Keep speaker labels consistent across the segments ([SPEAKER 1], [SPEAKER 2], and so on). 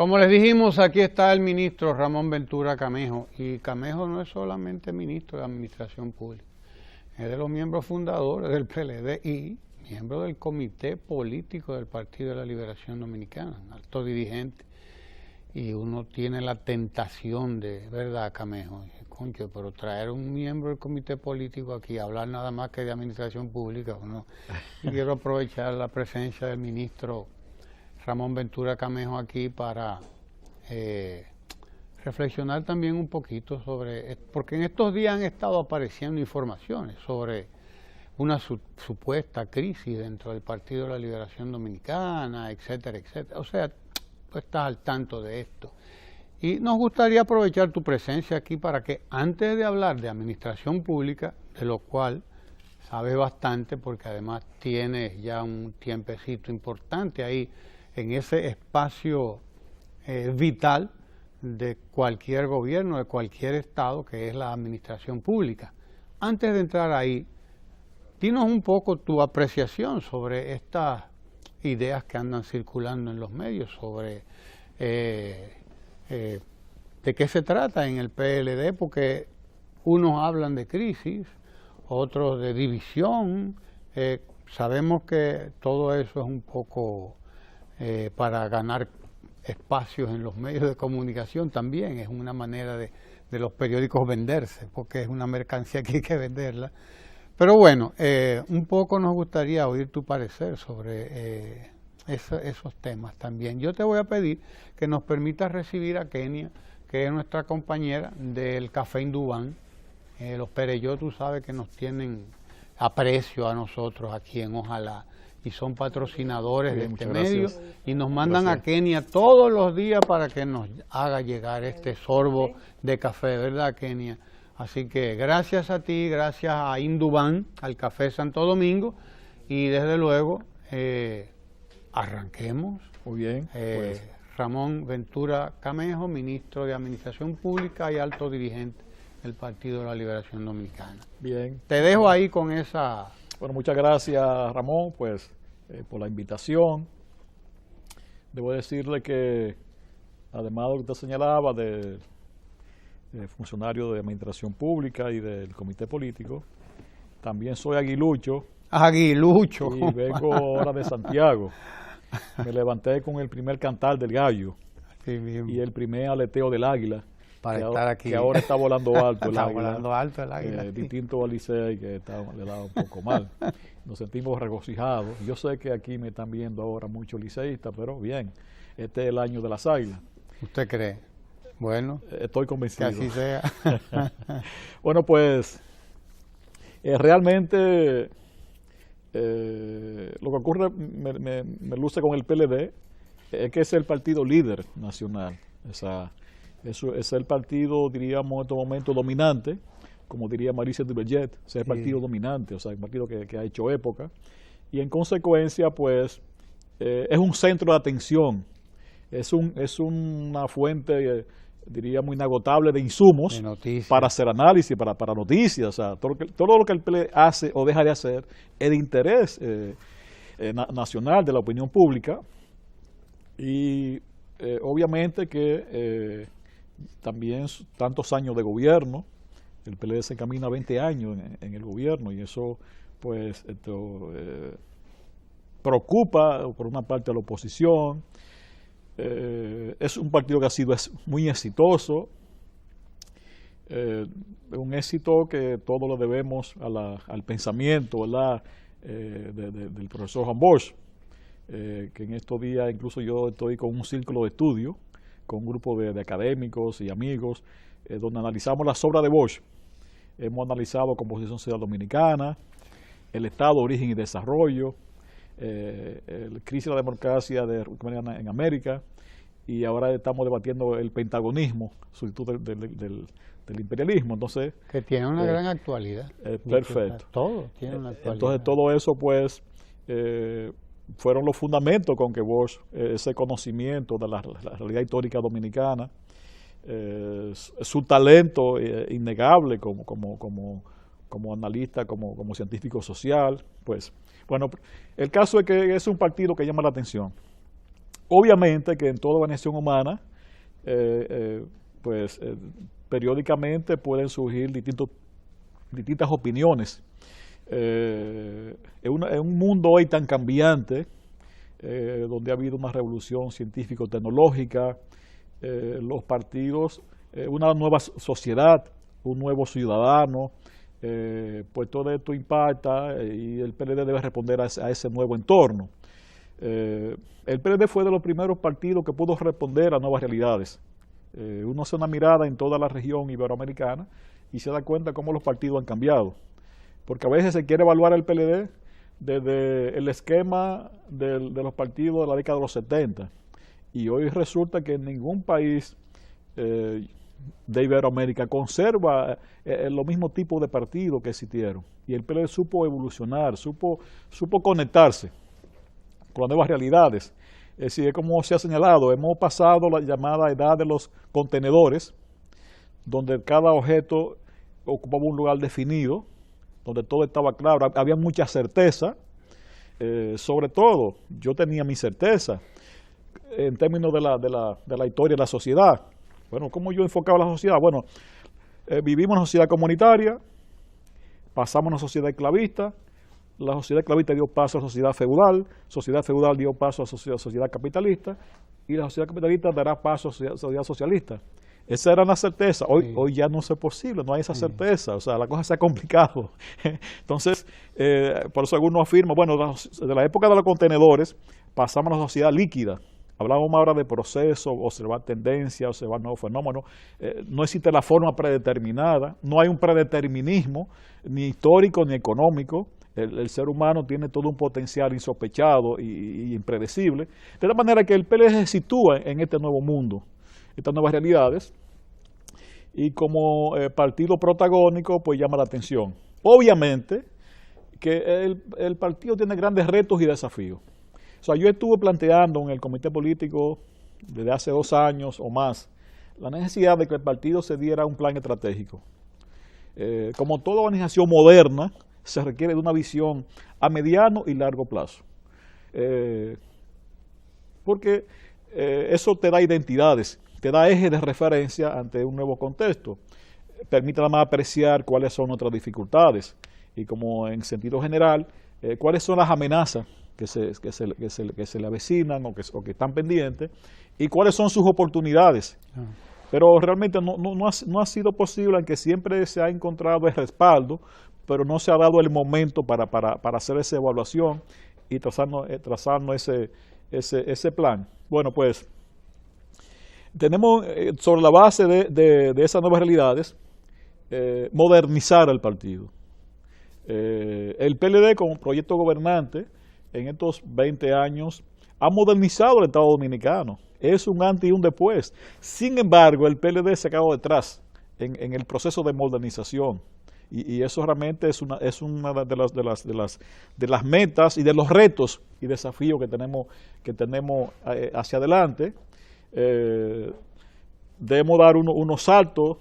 [SPEAKER 1] Como les dijimos, aquí está el ministro Ramón Ventura Camejo, y Camejo no es solamente ministro de Administración Pública, es de los miembros fundadores del PLD y miembro del Comité Político del Partido de la Liberación Dominicana, alto dirigente, y uno tiene la tentación de, ¿verdad, Camejo? Concho, pero traer un miembro del Comité Político aquí, hablar nada más que de Administración Pública, ¿no? Y quiero aprovechar la presencia del ministro Ramón Ventura Camejo aquí para reflexionar también un poquito sobre, porque en estos días han estado apareciendo informaciones sobre una supuesta crisis dentro del Partido de la Liberación Dominicana, etcétera, etcétera. O sea, tú estás al tanto de esto. Y nos gustaría aprovechar tu presencia aquí para que antes de hablar de administración pública, de lo cual sabes bastante porque además tienes ya un tiempecito importante ahí en ese espacio vital de cualquier gobierno, de cualquier estado, que es la administración pública. Antes de entrar ahí, dinos un poco tu apreciación sobre estas ideas que andan circulando en los medios, sobre de qué se trata en el PLD, porque unos hablan de crisis, otros de división. Sabemos que todo eso es un poco para ganar espacios en los medios de comunicación también, es una manera de los periódicos venderse, porque es una mercancía que hay que venderla. Pero bueno, un poco nos gustaría oír tu parecer sobre esos temas también. Yo te voy a pedir que nos permitas recibir a Kenia, que es nuestra compañera del Café Indubán. Los Pereyó, tú sabes que nos tienen aprecio a nosotros aquí en Ojalá, y son patrocinadores de este medio, y nos mandan a Kenia todos los días para que nos haga llegar este sorbo de café, ¿verdad, Kenia? Así que gracias a ti, gracias a Indubán, al Café Santo Domingo, y desde luego arranquemos.
[SPEAKER 2] Muy bien.
[SPEAKER 1] Pues. Ramón Ventura Camejo, ministro de Administración Pública y alto dirigente del Partido de la Liberación Dominicana.
[SPEAKER 2] Bien.
[SPEAKER 1] Te dejo ahí con esa...
[SPEAKER 2] Bueno, muchas gracias, Ramón, pues, por la invitación. Debo decirle que, además de lo que usted señalaba de funcionario de Administración Pública y del Comité Político, también soy aguilucho.
[SPEAKER 1] Aguilucho.
[SPEAKER 2] Y vengo ahora de Santiago. Me levanté con el primer cantar del gallo y el primer aleteo del águila.
[SPEAKER 1] Para estar aquí.
[SPEAKER 2] Que ahora está volando alto el
[SPEAKER 1] está
[SPEAKER 2] águila.
[SPEAKER 1] Volando alto el águila.
[SPEAKER 2] Distinto al Licey, que le da un poco mal. Nos sentimos regocijados. Yo sé que aquí me están viendo ahora muchos liceístas, pero bien, este es el año de las águilas.
[SPEAKER 1] ¿Usted cree? Bueno.
[SPEAKER 2] Estoy convencido.
[SPEAKER 1] Que así sea.
[SPEAKER 2] Bueno, pues, realmente lo que ocurre, me luce con el PLD, es que es el partido líder nacional. Eso es el partido, diríamos, en estos momentos dominante, como diría Maurice Duverget, es el partido dominante, o sea, el partido que ha hecho época, y en consecuencia, pues, es un centro de atención, es una fuente, diríamos, inagotable de insumos para hacer análisis, para noticias, o sea, todo lo que el PLD hace o deja de hacer es de interés nacional, de la opinión pública, y obviamente que también tantos años de gobierno, el PLD se camina 20 años en el gobierno, y eso pues preocupa por una parte a la oposición. Es un partido que ha sido muy exitoso, un éxito que todo lo debemos al pensamiento, ¿verdad?, del profesor Juan Bosch, que en estos días incluso yo estoy con un círculo de estudio, con un grupo de académicos y amigos, donde analizamos las obras de Bosch. Hemos analizado Composición Social Dominicana, el Estado, Origen y Desarrollo, el crisis de la democracia en América, y ahora estamos debatiendo el pentagonismo, sustituto del imperialismo. Entonces,
[SPEAKER 1] que tiene una gran actualidad.
[SPEAKER 2] Perfecto.
[SPEAKER 1] Todo tiene una actualidad.
[SPEAKER 2] Entonces, todo eso, pues, fueron los fundamentos con que Bosch, ese conocimiento de la realidad histórica dominicana, su talento innegable como analista, como científico social, pues, bueno, el caso es que es un partido que llama la atención. Obviamente que en toda organización humana, periódicamente pueden surgir distintas opiniones. En un mundo hoy tan cambiante, donde ha habido una revolución científico-tecnológica, los partidos, una nueva sociedad, un nuevo ciudadano, pues todo esto impacta y el PLD debe responder a ese nuevo entorno. El PLD fue de los primeros partidos que pudo responder a nuevas realidades. Uno hace una mirada en toda la región iberoamericana y se da cuenta cómo los partidos han cambiado. Porque a veces se quiere evaluar el PLD desde el esquema de los partidos de la década de los 70. Y hoy resulta que ningún país de Iberoamérica conserva los mismos tipos de partidos que existieron. Y el PLD supo evolucionar, supo conectarse con las nuevas realidades. Es decir, como se ha señalado, hemos pasado la llamada edad de los contenedores, donde cada objeto ocupaba un lugar definido, donde todo estaba claro, había mucha certeza. Sobre todo, yo tenía mi certeza en términos de la historia de la sociedad. Bueno, ¿cómo yo enfocaba la sociedad? Bueno, vivimos en una sociedad comunitaria, pasamos a una sociedad esclavista, la sociedad esclavista dio paso a la sociedad feudal dio paso a la sociedad capitalista, y la sociedad capitalista dará paso a la sociedad socialista. Esa era la certeza. Hoy ya no es posible, no hay esa certeza, o sea, la cosa se ha complicado. Entonces, por eso algunos afirman, bueno, de la época de los contenedores pasamos a la sociedad líquida. Hablábamos ahora de procesos, observar tendencias, observar nuevos fenómenos. No existe la forma predeterminada, no hay un predeterminismo, ni histórico ni económico. El ser humano tiene todo un potencial insospechado y impredecible. De la manera que el PLD se sitúa en este nuevo mundo, estas nuevas realidades, y como partido protagónico, pues llama la atención. Obviamente que el partido tiene grandes retos y desafíos. O sea, yo estuve planteando en el comité político desde hace 2 años o más la necesidad de que el partido se diera un plan estratégico. Como toda organización moderna, se requiere de una visión a mediano y largo plazo. Porque eso te da identidades, te da ejes de referencia ante un nuevo contexto. Permite además apreciar cuáles son nuestras dificultades y, como en sentido general, cuáles son las amenazas que se le avecinan o que están pendientes, y cuáles son sus oportunidades. Pero realmente no ha sido posible, aunque siempre se ha encontrado el respaldo, pero no se ha dado el momento para hacer esa evaluación y trazarnos ese plan. Bueno, pues tenemos sobre la base de esas nuevas realidades modernizar el partido. El PLD como proyecto gobernante en estos 20 años ha modernizado el Estado Dominicano. Es un antes y un después. Sin embargo, el PLD se ha quedado detrás en el proceso de modernización. Y eso realmente es una de las metas y de los retos y desafíos que tenemos hacia adelante. Debemos dar unos saltos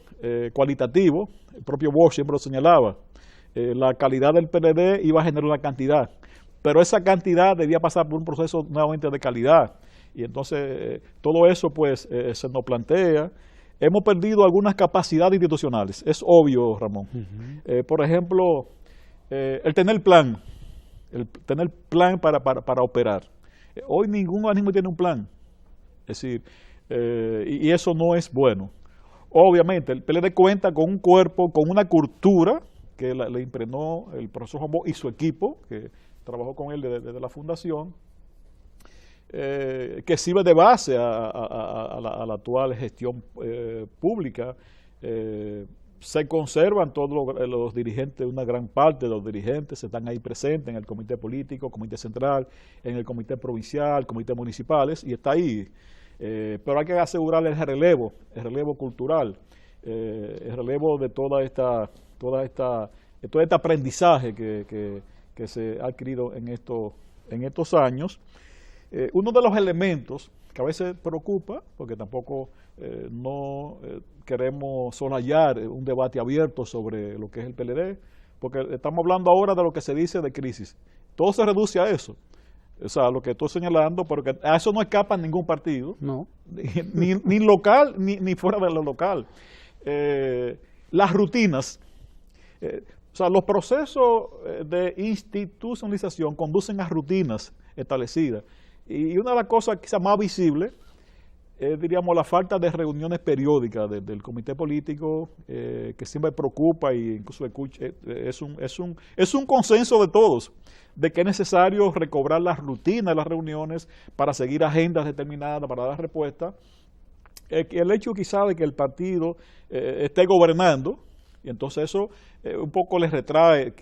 [SPEAKER 2] cualitativos. El propio Bosch siempre lo señalaba. La calidad del PLD iba a generar una cantidad, pero esa cantidad debía pasar por un proceso nuevamente de calidad. Y entonces todo eso pues se nos plantea. Hemos perdido algunas capacidades institucionales, es obvio, Ramón. Por ejemplo, el tener plan para operar. Hoy ningún organismo tiene un plan. Es decir, y eso no es bueno. Obviamente, el PLD cuenta con un cuerpo, con una cultura que le impregnó el profesor Juan Bosch y su equipo, que trabajó con él desde la fundación, que sirve de base a la actual gestión pública. Se conservan todos los dirigentes, una gran parte de los dirigentes están ahí presentes en el comité político, comité central, en el comité provincial, comités municipales, y está ahí. Pero hay que asegurar el relevo cultural, el relevo de todo este aprendizaje que se ha adquirido en estos años. Uno de los elementos que a veces preocupa, porque tampoco no queremos soslayar un debate abierto sobre lo que es el PLD, porque estamos hablando ahora de lo que se dice de crisis. Todo se reduce a eso. O sea, lo que estoy señalando, porque a eso no escapa ningún partido,
[SPEAKER 1] No.
[SPEAKER 2] ni local ni fuera de lo local. Las rutinas, o sea, los procesos de institucionalización conducen a rutinas establecidas. Y una de las cosas quizás más visibles diríamos, la falta de reuniones periódicas del comité político, que siempre preocupa y incluso escucha, es un consenso de todos, de que es necesario recobrar la rutina de las reuniones para seguir agendas determinadas, para dar respuesta. El hecho quizá de que el partido esté gobernando, y entonces eso un poco les retrae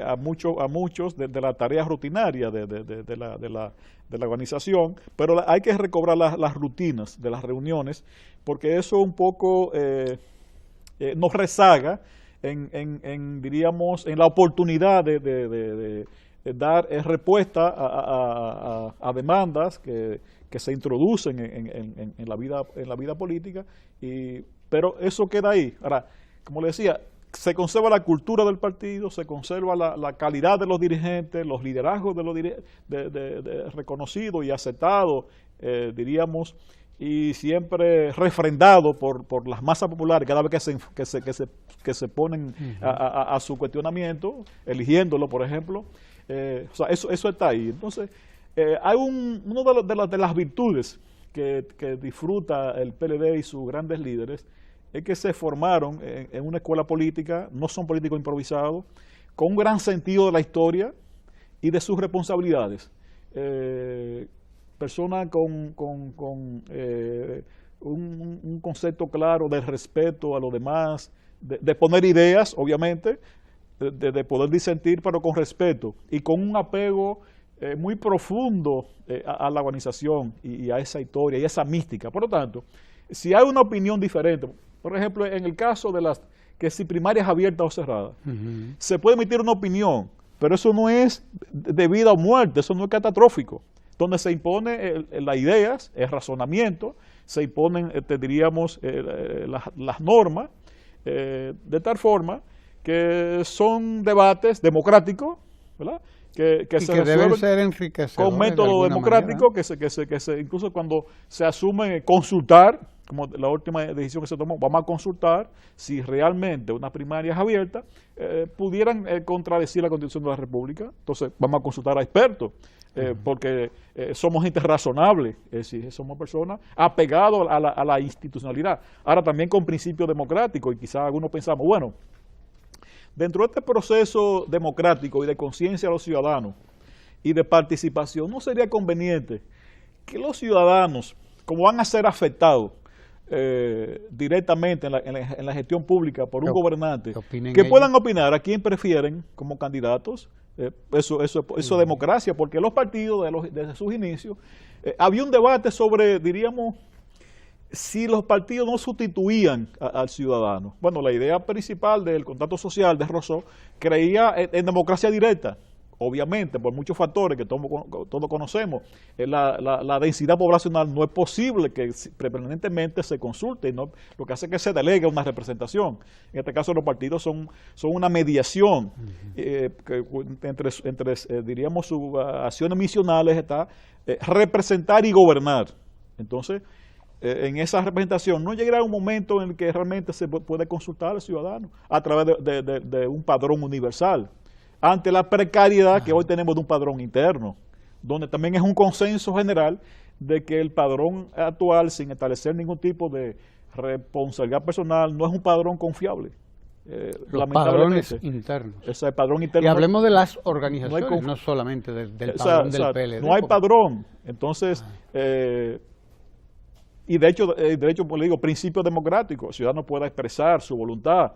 [SPEAKER 2] a muchos de la tarea rutinaria de la organización, pero hay que recobrar las rutinas de las reuniones, porque eso un poco nos rezaga diríamos, en la oportunidad de dar respuesta a demandas que se introducen en la vida política, pero eso queda ahí. Ahora, como le decía, se conserva la cultura del partido, se conserva la calidad de los dirigentes, los liderazgos de los reconocidos y aceptados, diríamos, y siempre refrendado por las masas populares cada vez que se ponen a su cuestionamiento, eligiéndolo, por ejemplo. O sea, eso está ahí. Entonces, hay una de las virtudes que disfruta el PLD y sus grandes líderes, es que se formaron en una escuela política, no son políticos improvisados, con un gran sentido de la historia y de sus responsabilidades. Personas con un concepto claro del respeto a los demás, de poner ideas, obviamente, de poder disentir, pero con respeto y con un apego muy profundo a la organización y a esa historia y a esa mística. Por lo tanto, si hay una opinión diferente, por ejemplo, en el caso de que si primarias abiertas o cerradas, se puede emitir una opinión, pero eso no es de vida o muerte, eso no es catastrófico. Donde se imponen las ideas, el razonamiento, se imponen, diríamos, las normas, de tal forma que son debates democráticos, ¿verdad? Que
[SPEAKER 1] deben ser enriquecedores
[SPEAKER 2] con método democrático, incluso cuando se asume consultar, como la última decisión que se tomó, vamos a consultar si realmente unas primarias abiertas pudieran contradecir la Constitución de la República. Entonces vamos a consultar a expertos, porque somos gente razonable, es decir, somos personas apegados a la institucionalidad. Ahora también con principios democráticos, y quizás algunos pensamos, bueno, dentro de este proceso democrático y de conciencia de los ciudadanos y de participación, ¿no sería conveniente que los ciudadanos, como van a ser afectados directamente en la gestión pública por un gobernante, que puedan opinar a quién prefieren como candidatos? Eso es democracia, porque los partidos desde sus inicios, había un debate sobre, diríamos, si los partidos no sustituían al ciudadano. Bueno, la idea principal del contrato social de Rousseau creía en democracia directa, obviamente, por muchos factores que todos conocemos. La densidad poblacional no es posible que permanentemente se consulte, ¿no? Lo que hace es que se delegue una representación. En este caso, los partidos son una mediación entre diríamos, sus acciones misionales está representar y gobernar. Entonces, en esa representación no llegará un momento en el que realmente se puede consultar al ciudadano a través de un padrón universal, ante la precariedad que hoy tenemos de un padrón interno, donde también es un consenso general de que el padrón actual, sin establecer ningún tipo de responsabilidad personal, no es un padrón confiable.
[SPEAKER 1] Los padrones internos.
[SPEAKER 2] Ese padrón interno.
[SPEAKER 1] Y hablemos de las organizaciones, no solamente del padrón del PLD.
[SPEAKER 2] No hay padrón. Entonces, y de hecho, pues le digo, principio democrático, el ciudadano pueda expresar su voluntad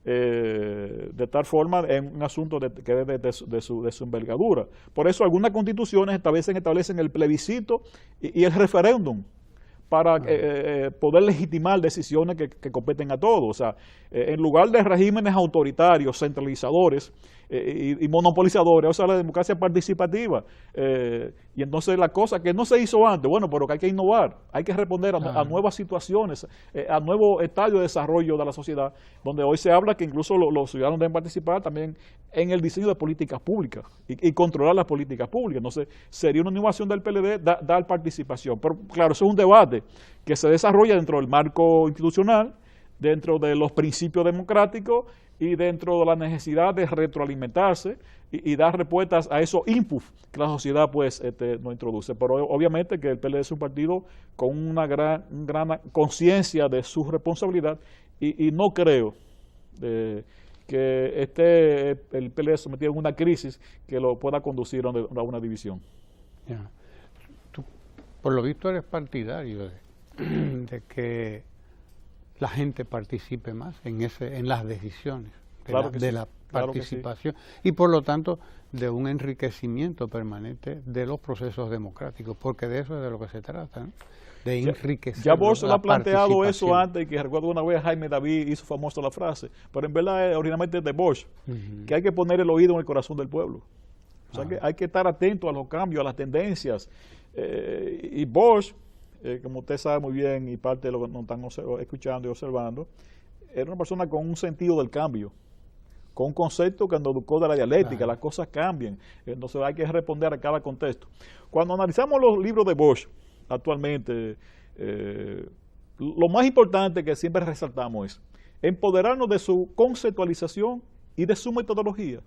[SPEAKER 2] de tal forma en un asunto que es de su envergadura. Por eso algunas constituciones establecen el plebiscito y el referéndum para poder legitimar decisiones que competen a todos. O sea, en lugar de regímenes autoritarios, centralizadores y monopolizadores, o sea, la democracia participativa. Y entonces la cosa que no se hizo antes, bueno, pero que hay que innovar, hay que responder a nuevas situaciones, a nuevos estadios de desarrollo de la sociedad, donde hoy se habla que incluso los ciudadanos deben participar también en el diseño de políticas públicas y controlar las políticas públicas. Entonces, sería una innovación del PLD dar participación. Pero claro, eso es un debate que se desarrolla dentro del marco institucional, dentro de los principios democráticos y dentro de la necesidad de retroalimentarse y dar respuestas a esos inputs que la sociedad pues nos introduce. Pero obviamente que el PLD es un partido con una gran conciencia de su responsabilidad y no creo que el PLD sometido en una crisis que lo pueda conducir a una división.
[SPEAKER 1] Yeah. Tú, por lo visto, eres partidario de que la gente participe más en las decisiones de la participación, y por lo tanto de un enriquecimiento permanente de los procesos democráticos, porque de eso es de lo que se trata, ¿no? De enriquecer.
[SPEAKER 2] Ya Bosch lo ha planteado eso antes, que recuerdo una vez Jaime David hizo famosa la frase, pero en verdad originalmente es de Bosch, que hay que poner el oído en el corazón del pueblo. O sea, que hay que estar atento a los cambios, a las tendencias. Y Bosch, como usted sabe muy bien, y parte de lo que nos están escuchando y observando, era una persona con un sentido del cambio, con un concepto que nos educó de la dialéctica, las cosas cambian, entonces hay que responder a cada contexto. Cuando analizamos los libros de Bosch, actualmente, lo más importante que siempre resaltamos es empoderarnos de su conceptualización y de su metodología.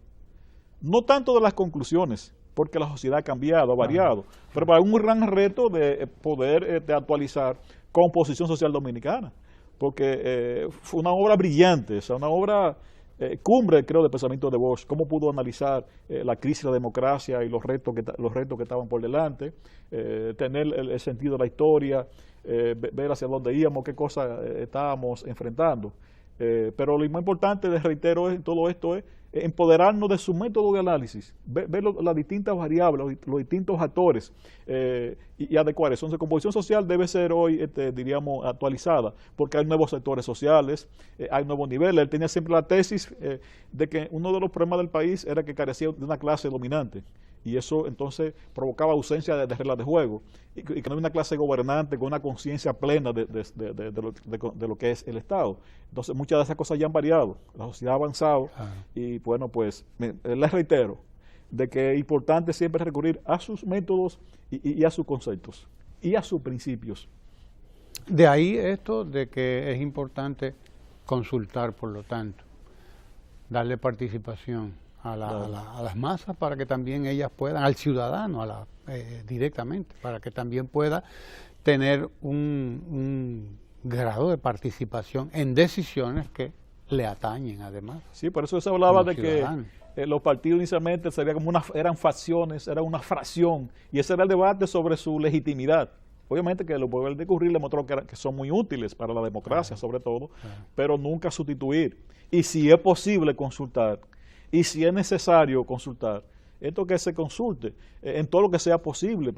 [SPEAKER 2] No tanto de las conclusiones, porque la sociedad ha cambiado, ha variado, pero para un gran reto de poder actualizar composición social dominicana, porque fue una obra brillante, o sea, una obra cumbre, creo, del pensamiento de Bosch, cómo pudo analizar la crisis de la democracia y los retos que estaban por delante, tener el sentido de la historia, ver hacia dónde íbamos, qué cosas estábamos enfrentando. Pero lo más importante, les reitero, en todo esto es empoderarnos de su método de análisis, ver las distintas variables, los distintos actores y adecuar eso. Entonces, composición social debe ser hoy, diríamos, actualizada, porque hay nuevos sectores sociales, hay nuevos niveles. Él tenía siempre la tesis de que uno de los problemas del país era que carecía de una clase dominante. Y eso entonces provocaba ausencia de reglas de juego y que no hay una clase gobernante con una conciencia plena de lo que es el Estado. Entonces muchas de esas cosas ya han variado, la sociedad ha avanzado y bueno, pues les reitero de que es importante siempre recurrir a sus métodos y a sus conceptos y a sus principios.
[SPEAKER 1] De ahí esto de que es importante consultar, por lo tanto, darle participación a las masas para que también ellas puedan, al ciudadano directamente, para que también pueda tener un grado de participación en decisiones que le atañen además.
[SPEAKER 2] Sí, por eso se hablaba de ciudadano. Que los partidos inicialmente se veía como eran facciones, era una fracción, y ese era el debate sobre su legitimidad. Obviamente que lo puede discurrir le mostró que son muy útiles para la democracia, sobre todo, pero nunca sustituir. Y si es posible consultar, y si es necesario consultar, esto que se consulte en todo lo que sea posible,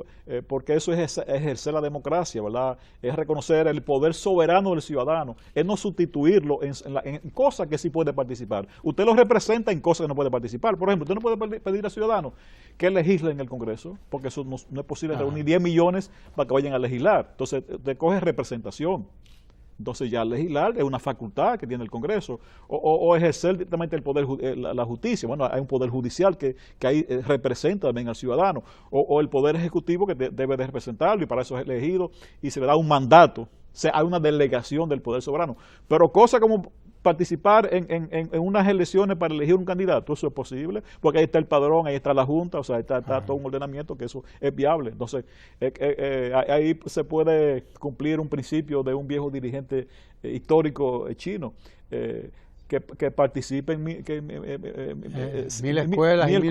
[SPEAKER 2] porque eso es ejercer la democracia, ¿verdad? Es reconocer el poder soberano del ciudadano, es no sustituirlo en cosas que sí puede participar. Usted lo representa en cosas que no puede participar. Por ejemplo, usted no puede pedir al ciudadano que legisle en el Congreso, porque eso no es posible reunir 10 millones para que vayan a legislar. Entonces, usted coge representación. Entonces ya legislar es una facultad que tiene el Congreso, o ejercer directamente el poder, la justicia. Bueno, hay un poder judicial que ahí representa también al ciudadano, o el poder ejecutivo que debe de representarlo, y para eso es elegido, y se le da un mandato, o sea, hay una delegación del poder soberano. Pero cosas como participar en unas elecciones para elegir un candidato, eso es posible, porque ahí está el padrón, ahí está la Junta, o sea, está todo un ordenamiento que eso es viable. Entonces, ahí se puede cumplir un principio de un viejo dirigente histórico chino, que participen
[SPEAKER 1] mil escuelas y mil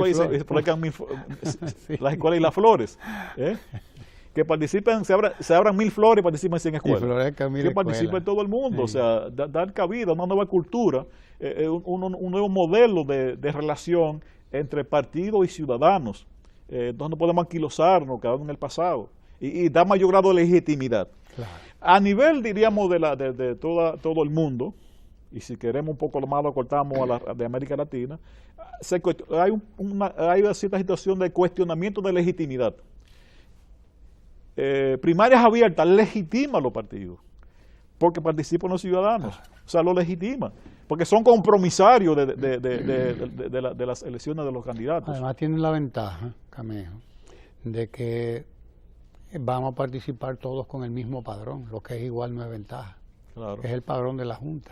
[SPEAKER 1] flores.
[SPEAKER 2] Las escuelas y las flores. Que participen, se abran 1000 flores y participen 100 escuelas. Que participe todo el mundo, o sea, dar cabida a una nueva cultura, un nuevo modelo de relación entre partidos y ciudadanos, donde no podemos anquilosarnos, quedarnos en el pasado. y da mayor grado de legitimidad.
[SPEAKER 1] Claro.
[SPEAKER 2] A nivel, diríamos, de todo el mundo, y si queremos un poco más lo cortamos de América Latina, hay una cierta situación de cuestionamiento de legitimidad. Primarias abiertas legitima a los partidos, porque participan los ciudadanos, o sea, lo legitima, porque son compromisarios de las elecciones de los candidatos.
[SPEAKER 1] Además tienen la ventaja, Camejo, de que vamos a participar todos con el mismo padrón, lo que es igual no es ventaja.
[SPEAKER 2] Claro.
[SPEAKER 1] Es el padrón de la Junta.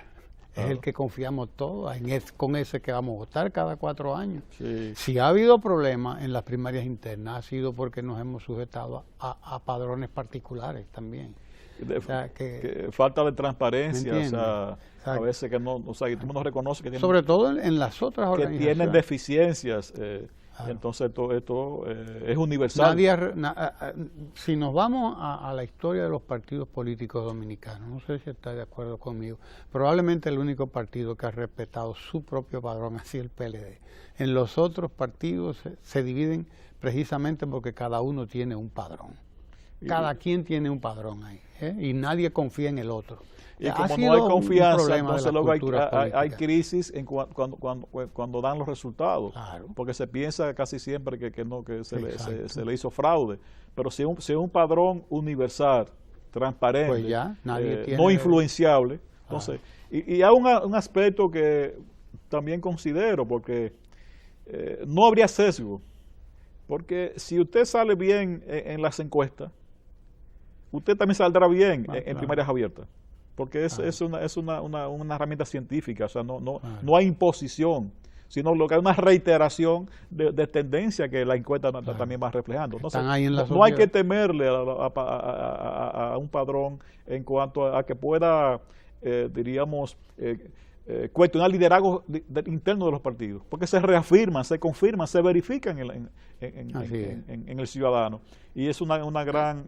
[SPEAKER 1] Claro. Es el que confiamos todos, con ese que vamos a votar cada 4 años.
[SPEAKER 2] Sí.
[SPEAKER 1] Si ha habido problemas en las primarias internas, ha sido porque nos hemos sujetado a padrones particulares también.
[SPEAKER 2] O sea, que falta de transparencia, o sea,
[SPEAKER 1] exacto.
[SPEAKER 2] A veces que no, o sea, que tú no reconoce que tienen,
[SPEAKER 1] sobre todo en las otras organizaciones,
[SPEAKER 2] que tienen deficiencias, claro. Entonces esto es universal.
[SPEAKER 1] Si nos vamos a la historia de los partidos políticos dominicanos, no sé si está de acuerdo conmigo, probablemente el único partido que ha respetado su propio padrón ha sido el PLD. En los otros partidos se dividen precisamente porque cada uno tiene un padrón. Cada quien tiene un padrón ahí, y nadie confía en el otro.
[SPEAKER 2] Y como no hay confianza, entonces luego hay crisis cuando dan los resultados, claro. Porque se piensa casi siempre que se le hizo fraude. Pero si es un padrón universal, transparente,
[SPEAKER 1] pues ya, nadie
[SPEAKER 2] no influenciable, entonces, y hay un aspecto que también considero, porque no habría sesgo, porque si usted sale bien en las encuestas, usted también saldrá bien en primarias abiertas, porque es una herramienta científica, o sea, no hay imposición, sino lo que hay una reiteración de tendencia que la encuesta también va reflejando. Entonces, no hay que temerle a un padrón en cuanto a que pueda, diríamos, cuestionar liderazgo interno de los partidos, porque se reafirman, se confirman, se verifican en el ciudadano, y es una gran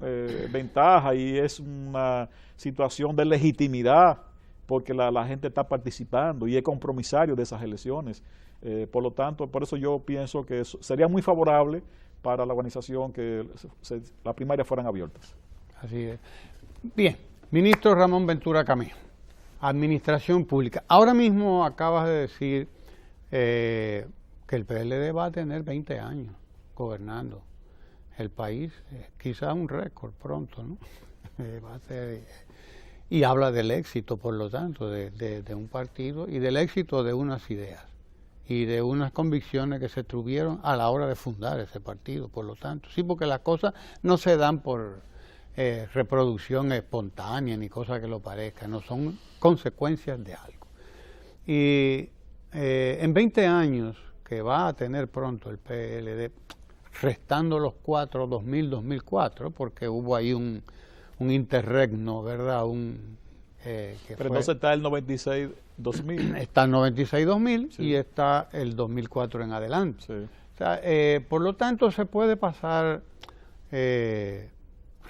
[SPEAKER 2] ventaja, y es una situación de legitimidad, porque la gente está participando y es compromisario de esas elecciones. Por lo tanto, por eso yo pienso que sería muy favorable para la organización que las primarias fueran abiertas.
[SPEAKER 1] Así es. Bien, ministro Ramón Ventura Camejo. Administración pública. Ahora mismo acabas de decir que el PLD va a tener 20 años gobernando el país, quizás un récord pronto, ¿no? Va a ser, y habla del éxito, por lo tanto, de un partido y del éxito de unas ideas y de unas convicciones que se tuvieron a la hora de fundar ese partido, por lo tanto. Sí, porque las cosas no se dan por reproducción espontánea ni cosa que lo parezca, no son consecuencias de algo. Y en 20 años que va a tener pronto el PLD, restando los 4, 2000, 2004, porque hubo ahí un interregno, ¿verdad?
[SPEAKER 2] Pero entonces está el 96-2000.
[SPEAKER 1] Está el 96-2000
[SPEAKER 2] sí.
[SPEAKER 1] Y está el 2004 en adelante.
[SPEAKER 2] Sí.
[SPEAKER 1] O sea, por lo tanto, se puede pasar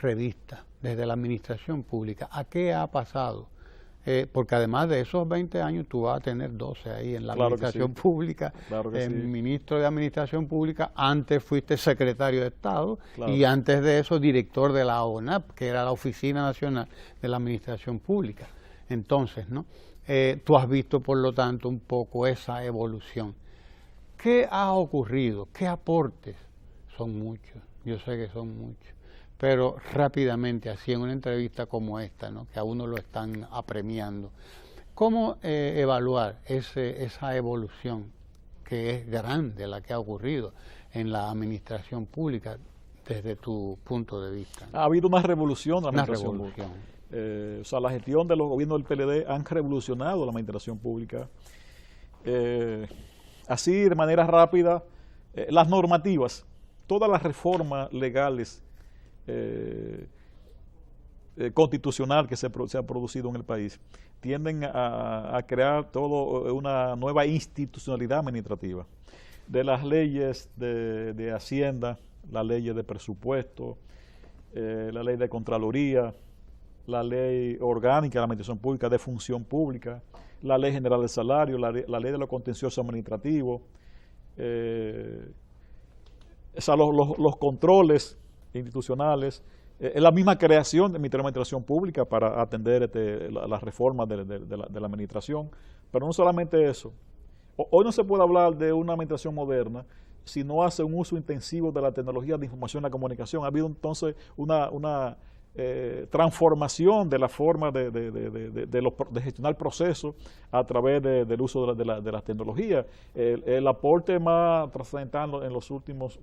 [SPEAKER 1] revista desde la administración pública. ¿A qué ha pasado? Porque además de esos 20 años tú vas a tener 12 ahí en la administración pública, ministro de Administración Pública, antes fuiste secretario de Estado y antes de eso director de la ONAP, que era la Oficina Nacional de la Administración Pública. Entonces, ¿no? Tú has visto, por lo tanto, un poco esa evolución. ¿Qué ha ocurrido? ¿Qué aportes? Son muchos, yo sé que son muchos. Pero rápidamente, así en una entrevista como esta, ¿no? Que a uno lo están apremiando, ¿cómo evaluar esa evolución que es grande, la que ha ocurrido en la administración pública desde tu punto de vista?
[SPEAKER 2] Ha habido una revolución en la administración pública. O sea, la gestión de los gobiernos del PLD han revolucionado la administración pública. Así, de manera rápida, las normativas, todas las reformas legales constitucional que se ha producido en el país tienden a crear todo una nueva institucionalidad administrativa, de las leyes de Hacienda, las leyes de presupuesto, la ley de Contraloría, la ley orgánica de la administración pública, de función pública, la ley general del salario, la ley de los contenciosos administrativos, o sea, los controles institucionales, es la misma creación del Ministerio de Administración Pública para atender las reformas de la administración. Pero no solamente eso. Hoy no se puede hablar de una administración moderna si no hace un uso intensivo de la tecnología de información y la comunicación. Ha habido entonces una transformación de la forma de gestionar procesos a través del uso de las tecnologías. El aporte más trascendental en los últimos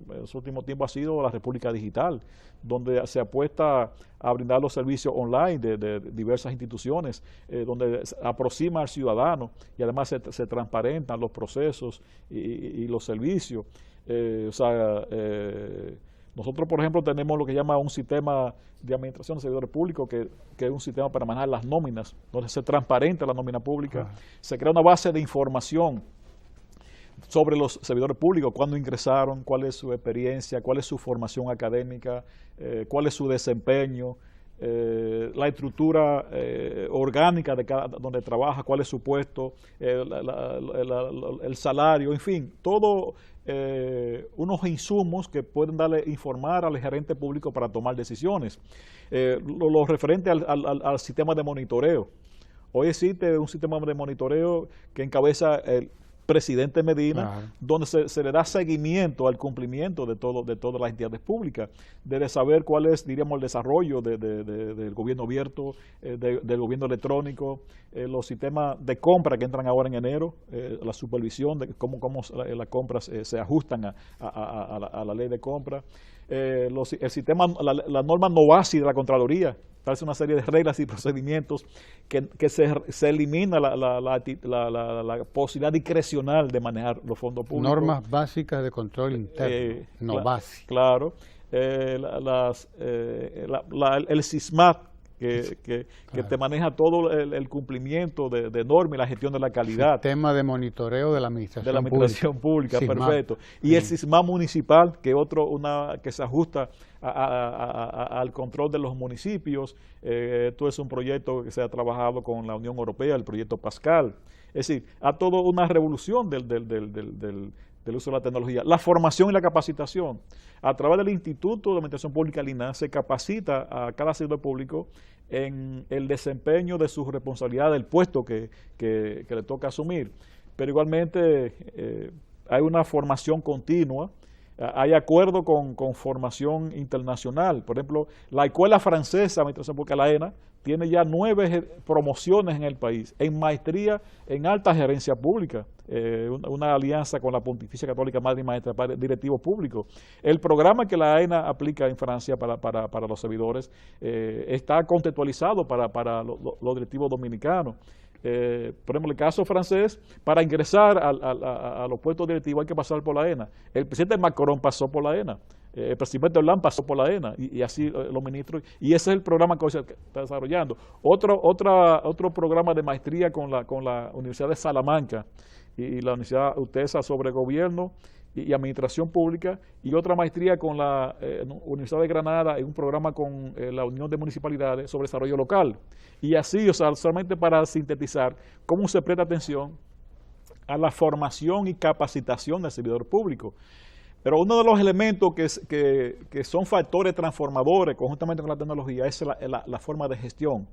[SPEAKER 2] tiempos ha sido la República Digital, donde se apuesta a brindar los servicios online de diversas instituciones, donde se aproxima al ciudadano y además se transparentan los procesos y los servicios. Nosotros, por ejemplo, tenemos lo que llama un sistema de administración de servidores públicos, que es un sistema para manejar las nóminas, donde se transparenta la nómina pública, se crea una base de información sobre los servidores públicos, cuándo ingresaron, cuál es su experiencia, cuál es su formación académica, cuál es su desempeño, la estructura orgánica de donde trabaja, cuál es su puesto, el salario, en fin, todo unos insumos que pueden informar al gerente público para tomar decisiones. Lo referente al sistema de monitoreo. Hoy existe un sistema de monitoreo que encabeza el presidente Medina, donde se le da seguimiento al cumplimiento de todas las entidades públicas, de saber cuál es, diríamos, el desarrollo del gobierno abierto, del gobierno electrónico, los sistemas de compra que entran ahora en enero, la supervisión de cómo las compras se ajustan a la ley de compra, el sistema, la norma NOVASI de la Contraloría, establece una serie de reglas y procedimientos que se elimina la posibilidad discrecional de manejar los fondos públicos.
[SPEAKER 1] Normas básicas de control interno, NOVASI.
[SPEAKER 2] Claro. El SISMAT, que te maneja todo el cumplimiento de normas y la gestión de la calidad.
[SPEAKER 1] Sistema de monitoreo de la administración
[SPEAKER 2] pública, perfecto. Y el SISMAT municipal, que que se ajusta al control de los municipios. Esto es un proyecto que se ha trabajado con la Unión Europea, el proyecto Pascal. Es decir, ha todo una revolución del uso de la tecnología. La formación y la capacitación. A través del Instituto de Administración Pública, el INAH, se capacita a cada servidor público en el desempeño de su responsabilidad del puesto que le toca asumir. Pero igualmente hay una formación continua, hay acuerdo con formación internacional. Por ejemplo, la Escuela Francesa de Administración Pública, la ENA, tiene ya 9 promociones en el país, en maestría en alta gerencia pública, una alianza con la Pontificia Católica Madre y Maestra para directivos públicos. El programa que la ENA aplica en Francia para los servidores está contextualizado para los directivos dominicanos. Por ejemplo, el caso francés, para ingresar a los puestos directivos hay que pasar por la ENA. El presidente Macron pasó por la ENA. El presidente Hollande pasó por la ENA y así los ministros, y ese es el programa que hoy se está desarrollando. Otro programa de maestría con la Universidad de Salamanca y la Universidad UTESA sobre gobierno y administración pública, y otra maestría con la Universidad de Granada en un programa con la Unión de Municipalidades sobre desarrollo local. Y así, solamente para sintetizar cómo se presta atención a la formación y capacitación del servidor público. Pero uno de los elementos que son factores transformadores conjuntamente con la tecnología es la forma de gestión.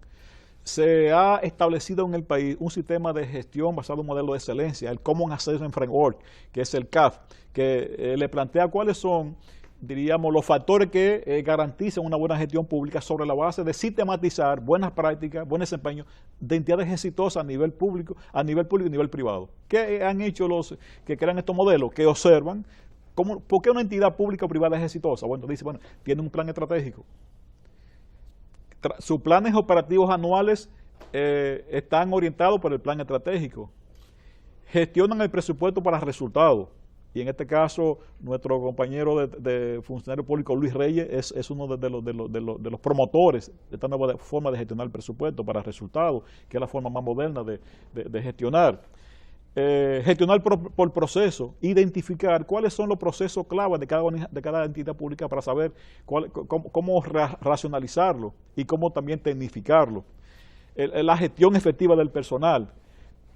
[SPEAKER 2] Se ha establecido en el país un sistema de gestión basado en un modelo de excelencia, el Common Assessment Framework, que es el CAF, que le plantea cuáles son, diríamos, los factores que garantizan una buena gestión pública sobre la base de sistematizar buenas prácticas, buen desempeño de entidades exitosas a nivel público y nivel privado. ¿Qué han hecho los que crean estos modelos? Que observan ¿por qué una entidad pública o privada es exitosa? Bueno, dice, tiene un plan estratégico. Sus planes operativos anuales están orientados por el plan estratégico. Gestionan el presupuesto para resultados. Y en este caso, nuestro compañero de funcionario público, Luis Reyes, es uno de los promotores de esta nueva forma de gestionar el presupuesto para resultados, que es la forma más moderna de gestionar. Gestionar por proceso, identificar cuáles son los procesos clave de cada entidad pública para saber cómo racionalizarlo y cómo también tecnificarlo. La gestión efectiva del personal.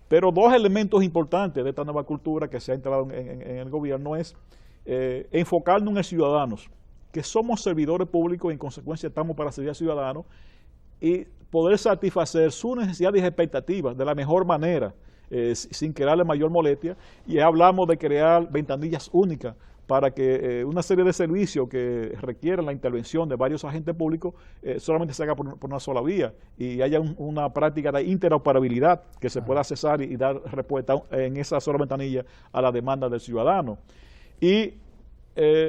[SPEAKER 2] Pero dos elementos importantes de esta nueva cultura que se ha instalado en el gobierno es enfocarnos en ciudadanos, que somos servidores públicos y en consecuencia estamos para servir al ciudadano y poder satisfacer sus necesidades y expectativas de la mejor manera, sin crearle mayor molestia. Y hablamos de crear ventanillas únicas para que una serie de servicios que requieren la intervención de varios agentes públicos solamente se haga por una sola vía y haya una práctica de interoperabilidad que se pueda accesar y dar respuesta en esa sola ventanilla a la demanda del ciudadano. Y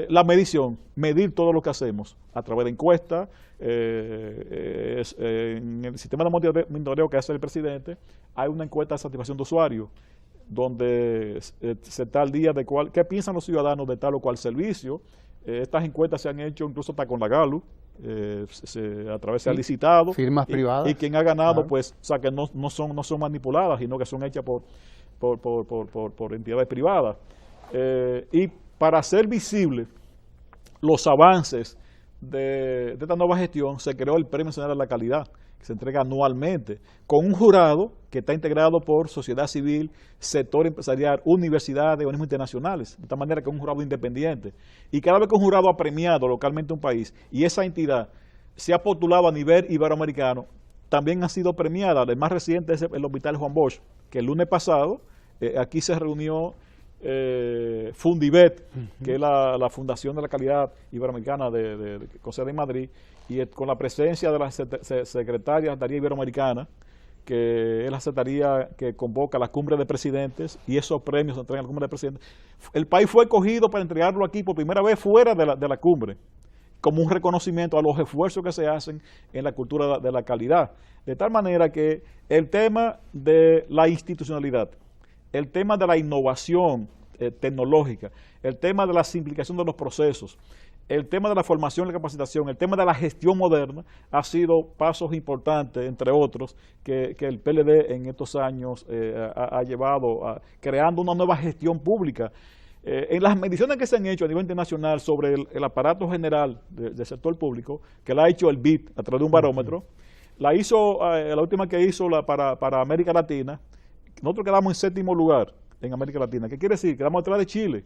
[SPEAKER 2] la medición, medir todo lo que hacemos a través de encuestas, en el sistema de monitoreo que hace el presidente, hay una encuesta de satisfacción de usuario, donde se está al día de qué piensan los ciudadanos de tal o cual servicio. Estas encuestas se han hecho incluso hasta con la Gallup, a través se ha licitado.
[SPEAKER 1] Firmas privadas.
[SPEAKER 2] Y quien ha ganado, pues, o sea, que no son manipuladas, sino que son hechas por entidades privadas. Y para hacer visible los avances de esta nueva gestión, se creó el Premio Nacional de la Calidad, que se entrega anualmente, con un jurado que está integrado por sociedad civil, sector empresarial, universidades, organismos internacionales, de tal manera que es un jurado independiente. Y cada vez que un jurado ha premiado localmente un país, y esa entidad se ha postulado a nivel iberoamericano, también ha sido premiada. El más reciente es el Hospital Juan Bosch, que el lunes pasado aquí se reunió Fundibet, que es la Fundación de la Calidad Iberoamericana con sede en Madrid, y con la presencia de la secretaria de Secretaría Iberoamericana, que es la secretaría que convoca la cumbre de presidentes, y esos premios se entregan a la cumbre de presidentes. El país fue escogido para entregarlo aquí por primera vez fuera de la cumbre, como un reconocimiento a los esfuerzos que se hacen en la cultura de la calidad. De tal manera que el tema de la institucionalidad, el tema de la innovación tecnológica, el tema de la simplificación de los procesos, el tema de la formación y la capacitación, el tema de la gestión moderna, ha sido pasos importantes, entre otros, que el PLD en estos años ha llevado creando una nueva gestión pública. En las mediciones que se han hecho a nivel internacional sobre el aparato general del sector público, que la ha hecho el BID a través de un barómetro, la última que hizo para América Latina, nosotros quedamos en 7º lugar en América Latina. ¿Qué quiere decir? Quedamos detrás de Chile,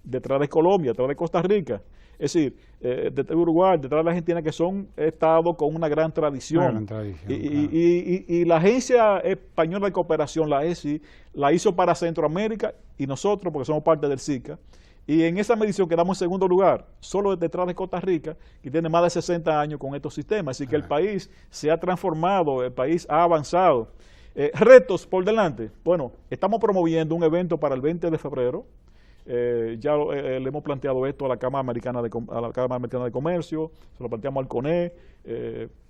[SPEAKER 2] detrás de Colombia, detrás de Costa Rica, es decir, detrás de Uruguay, detrás de la Argentina, que son estados con una gran tradición. Y la Agencia Española de Cooperación, la ESI, la hizo para Centroamérica y nosotros, porque somos parte del SICA, y en esa medición quedamos en 2º lugar, solo detrás de Costa Rica, que tiene más de 60 años con estos sistemas. Así que el país se ha transformado, el país ha avanzado. Retos por delante. Bueno, estamos promoviendo un evento para el 20 de febrero. Ya le hemos planteado esto a la Cámara Americana de Comercio, se lo planteamos al CONE,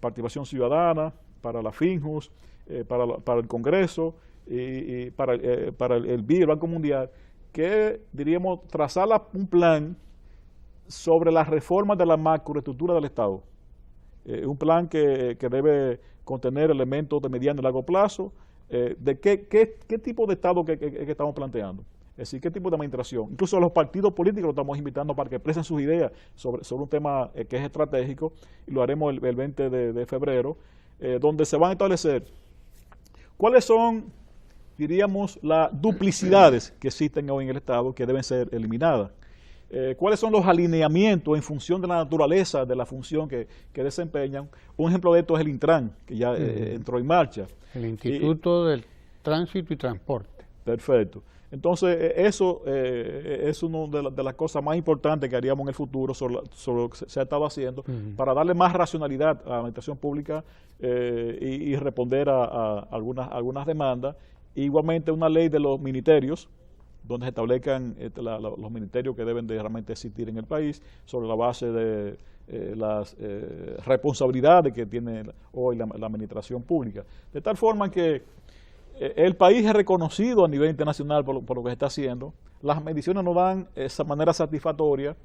[SPEAKER 2] participación ciudadana, para la FINJUS, para el Congreso y para el BID, el Banco Mundial, que diríamos trazar un plan sobre las reformas de la macroestructura del Estado. Un plan que debe contener elementos de mediano y largo plazo. ¿De qué tipo de Estado que estamos planteando? Es decir, ¿qué tipo de administración? Incluso a los partidos políticos los estamos invitando para que expresen sus ideas sobre un tema que es estratégico, y lo haremos el 20 de febrero, donde se van a establecer cuáles son, diríamos, las duplicidades que existen hoy en el Estado que deben ser eliminadas. ¿Cuáles son los alineamientos en función de la naturaleza de la función que desempeñan? Un ejemplo de esto es el Intran, que ya entró en marcha.
[SPEAKER 1] El Instituto del Tránsito y Transporte.
[SPEAKER 2] Perfecto. Entonces, eso es una de las cosas más importantes que haríamos en el futuro sobre lo que se ha estado haciendo, para darle más racionalidad a la administración pública y responder a algunas demandas. Igualmente, una ley de los ministerios, donde se establezcan los ministerios que deben de realmente existir en el país, sobre la base de las responsabilidades que tiene hoy la administración pública. De tal forma que el país es reconocido a nivel internacional por lo que se está haciendo, las mediciones nos dan esa manera satisfactoria,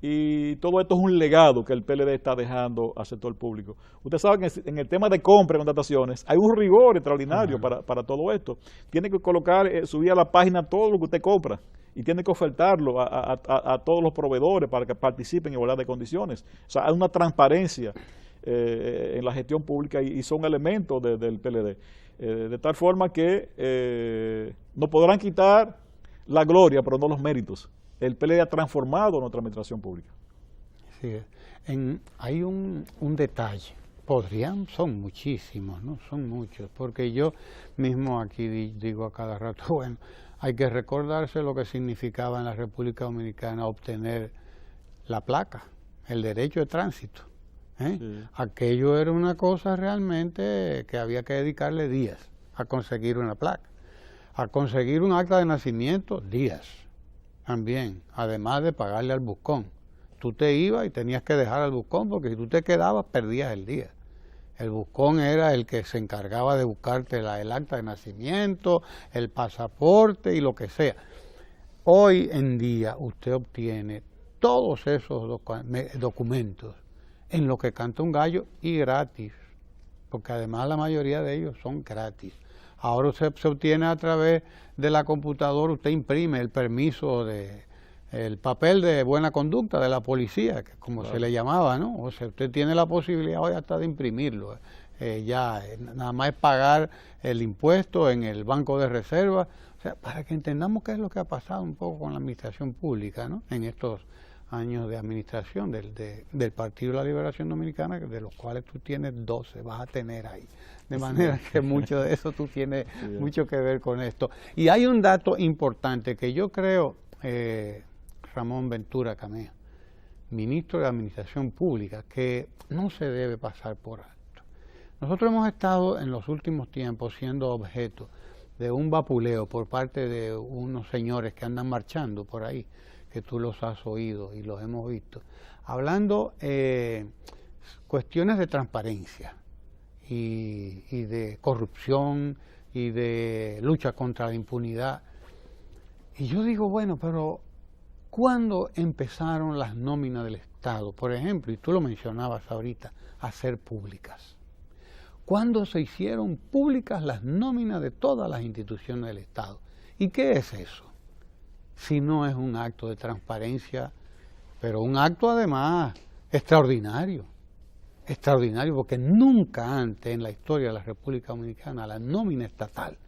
[SPEAKER 2] y todo esto es un legado que el PLD está dejando al sector público. Usted sabe que en el tema de compra y contrataciones hay un rigor extraordinario para todo esto. Tiene que colocar, subir a la página todo lo que usted compra, y tiene que ofertarlo a todos los proveedores para que participen en igualdad de condiciones. O sea, hay una transparencia en la gestión pública, y son elementos del PLD. De tal forma que nos podrán quitar la gloria, pero no los méritos. El PLD ha transformado nuestra administración pública.
[SPEAKER 1] Así es. Hay un detalle, son muchísimos, ¿no? Son muchos, porque yo mismo aquí digo a cada rato, bueno, hay que recordarse lo que significaba en la República Dominicana obtener la placa, el derecho de tránsito. Sí. Aquello era una cosa realmente que había que dedicarle días a conseguir una placa. A conseguir un acta de nacimiento, días también, además de pagarle al buscón. Tú te ibas y tenías que dejar al buscón, porque si tú te quedabas, perdías el día. El buscón era el que se encargaba de buscarte el acta de nacimiento, el pasaporte y lo que sea. Hoy en día usted obtiene todos esos documentos en lo que canta un gallo y gratis, porque además la mayoría de ellos son gratis. Ahora se obtiene a través de la computadora, usted imprime el permiso el papel de buena conducta de la policía, que como claro, se le llamaba, ¿no? O sea, usted tiene la posibilidad hoy hasta de imprimirlo. Nada más es pagar el impuesto en el banco de reserva. O sea, para que entendamos qué es lo que ha pasado un poco con la administración pública, ¿no? En estos años de administración del Partido de la Liberación Dominicana, de los cuales tú tienes 12, vas a tener ahí. De manera que mucho de eso tú tienes mucho que ver con esto. Y hay un dato importante que yo creo, Ramón Ventura Camea, ministro de Administración Pública, que no se debe pasar por alto. Nosotros hemos estado en los últimos tiempos siendo objeto de un vapuleo por parte de unos señores que andan marchando por ahí, que tú los has oído y los hemos visto, hablando cuestiones de transparencia y de corrupción y de lucha contra la impunidad. Y yo digo, bueno, pero ¿cuándo empezaron las nóminas del Estado, por ejemplo, y tú lo mencionabas ahorita, a ser públicas? ¿Cuándo se hicieron públicas las nóminas de todas las instituciones del Estado? ¿Y qué es eso? Si no es un acto de transparencia, pero un acto además extraordinario, porque nunca antes en la historia de la República Dominicana la nómina estatal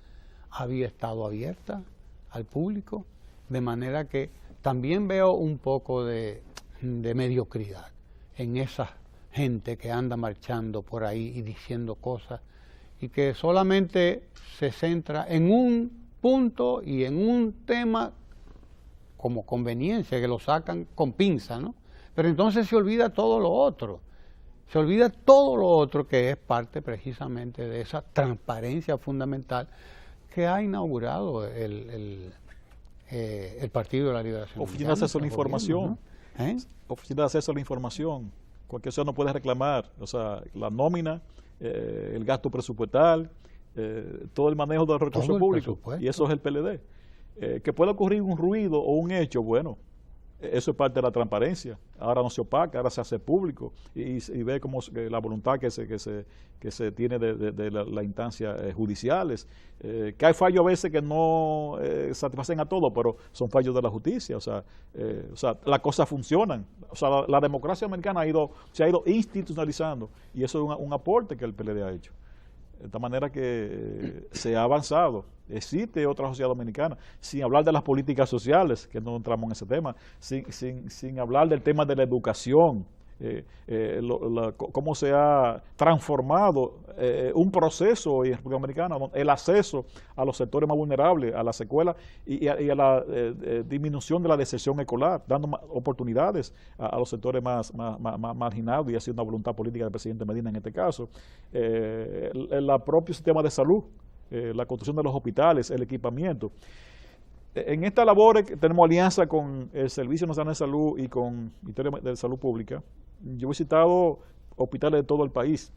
[SPEAKER 1] había estado abierta al público, de manera que también veo un poco de mediocridad en esa gente que anda marchando por ahí y diciendo cosas y que solamente se centra en un punto y en un tema como conveniencia, que lo sacan con pinza, ¿no? Pero entonces se olvida todo lo otro. Se olvida todo lo otro que es parte precisamente de esa transparencia fundamental que ha inaugurado el Partido de la Liberación.
[SPEAKER 2] Oficina de Acceso a la Información. ¿No? Oficina de Acceso a la Información. Cualquier ciudadano puede reclamar, o sea, la nómina, el gasto presupuestal, todo el manejo de los recursos públicos. Y eso es el PLD. Que pueda ocurrir un ruido o un hecho, bueno, eso es parte de la transparencia. Ahora no se opaca, ahora se hace público y ve como la voluntad que se tiene de las instancias judiciales. Que hay fallos a veces que no satisfacen a todos, pero son fallos de la justicia. O sea, las cosas funcionan. O sea, la democracia americana se ha ido institucionalizando y eso es un aporte que el PLD ha hecho. De tal manera que se ha avanzado. Existe otra sociedad dominicana, sin hablar de las políticas sociales, que no entramos en ese tema, sin hablar del tema de la educación, cómo se ha transformado un proceso en República Dominicana, el acceso a los sectores más vulnerables, a las escuelas y a la disminución de la deserción escolar, dando oportunidades a los sectores más marginados, y ha sido una voluntad política del presidente Medina en este caso. El propio sistema de salud, la construcción de los hospitales, el equipamiento. En esta labor tenemos alianza con el Servicio Nacional de Salud y con el Ministerio de Salud Pública. Yo he visitado hospitales de todo el país.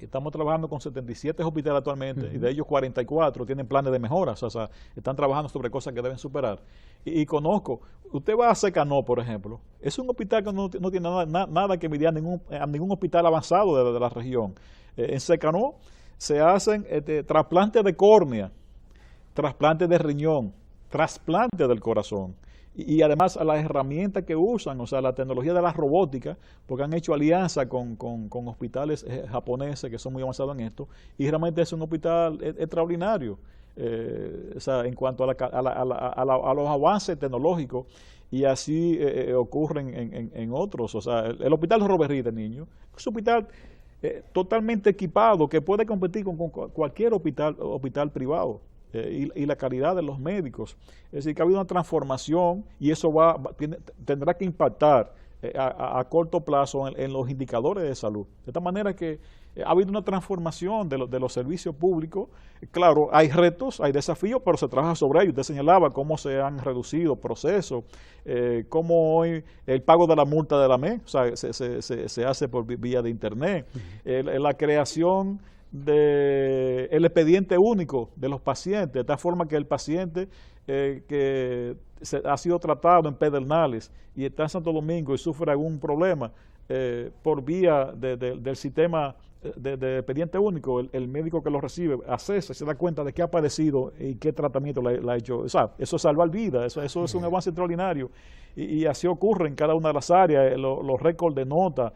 [SPEAKER 2] Estamos trabajando con 77 hospitales actualmente, y de ellos 44 tienen planes de mejoras, o sea, están trabajando sobre cosas que deben superar. Y conozco, usted va a Secanó, por ejemplo, es un hospital que no tiene nada que envidiar a ningún hospital avanzado de la región. En Secanó se hacen trasplantes de córnea, trasplantes de riñón, trasplantes del corazón. Y además a las herramientas que usan, o sea, la tecnología de la robótica, porque han hecho alianza con hospitales japoneses que son muy avanzados en esto, y realmente es un hospital extraordinario. o sea, en cuanto a los avances tecnológicos, y así ocurren en otros. O sea, el hospital Robert Reed de niños es un hospital totalmente equipado que puede competir con cualquier hospital privado. Y la calidad de los médicos. Es decir, que ha habido una transformación y eso tendrá que impactar a corto plazo en los indicadores de salud. De esta manera que ha habido una transformación de los servicios públicos. Claro, hay retos, hay desafíos, pero se trabaja sobre ello. Usted señalaba cómo se han reducido procesos, cómo hoy el pago de la multa de la ME, o sea, se hace por vía de Internet. La creación del expediente único de los pacientes, de tal forma que el paciente que ha sido tratado en Pedernales y está en Santo Domingo y sufre algún problema por vía del sistema de expediente único, el médico que lo recibe accesa y se da cuenta de qué ha padecido y qué tratamiento le ha hecho. O sea, eso es salvar vidas, eso es un avance extraordinario. Y así ocurre en cada una de las áreas, los récords de nota,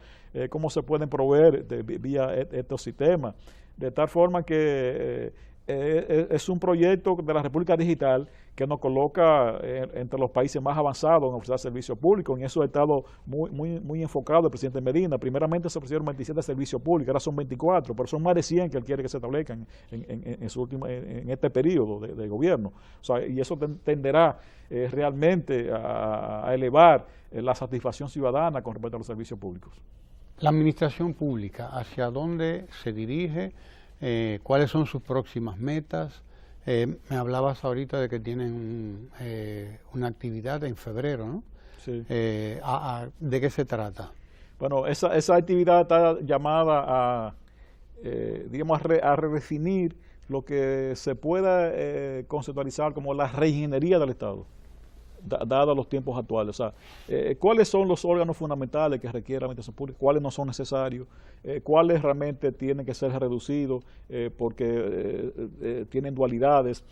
[SPEAKER 2] cómo se pueden proveer vía estos sistemas. De tal forma que es un proyecto de la República Digital que nos coloca entre los países más avanzados en ofrecer servicios públicos. En eso ha estado muy enfocado el presidente Medina. Primeramente se ofrecieron 27 servicios públicos, ahora son 24, pero son más de 100 que él quiere que se establezcan en este periodo de gobierno. O sea, y eso tenderá realmente a elevar la satisfacción ciudadana con respecto a los servicios públicos.
[SPEAKER 1] La administración pública, ¿hacia dónde se dirige? ¿Cuáles son sus próximas metas? Me hablabas ahorita de que tienen una actividad en febrero, ¿no?
[SPEAKER 2] Sí.
[SPEAKER 1] ¿De qué se trata?
[SPEAKER 2] Bueno, esa actividad está llamada digamos, a redefinir lo que se pueda conceptualizar como la reingeniería del Estado, dados los tiempos actuales. O sea, cuáles son los órganos fundamentales que requiere la administración pública, cuáles no son necesarios, cuáles realmente tienen que ser reducidos porque tienen dualidades.